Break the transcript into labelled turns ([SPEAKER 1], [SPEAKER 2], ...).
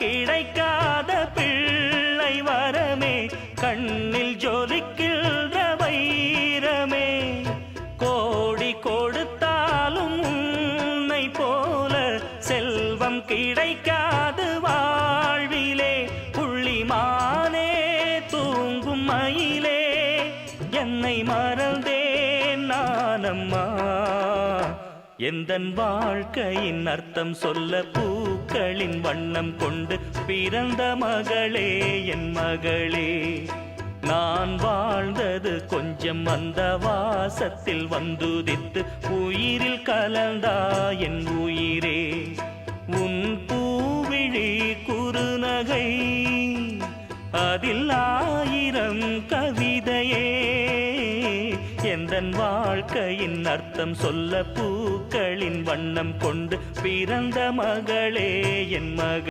[SPEAKER 1] கிடைக்காத பிள்ளை வரமே, கண்ணில் ஜொலிக்கின்ற வைரமே. கோடி கொடுத்தாலும் உன்னை போல செல்வம் கிடைக்காது வாழ்விலே. புள்ளிமானே தூங்கும் மயிலே, என்னை மறந்தேன் நானம்மா. எந்தன் வாழ்க்கையின் அர்த்தம் சொல்ல பூக்களின் வண்ணம் கொண்டு பிறந்த மகளே என் மகளே. நான் வாழ்ந்தது கொஞ்சம் அந்த வாசத்தில் வந்துதித்து உயிரில் கலந்தா என் உயிரே. உன் பூவிழி குறுநகை அதில் 1000 கவிதையே. எந்தன் வாழ்க்கையின் அர்த்தம் சொல்ல பூக்களின் வண்ணம் கொண்டு பிறந்த மகளே என் மகள்.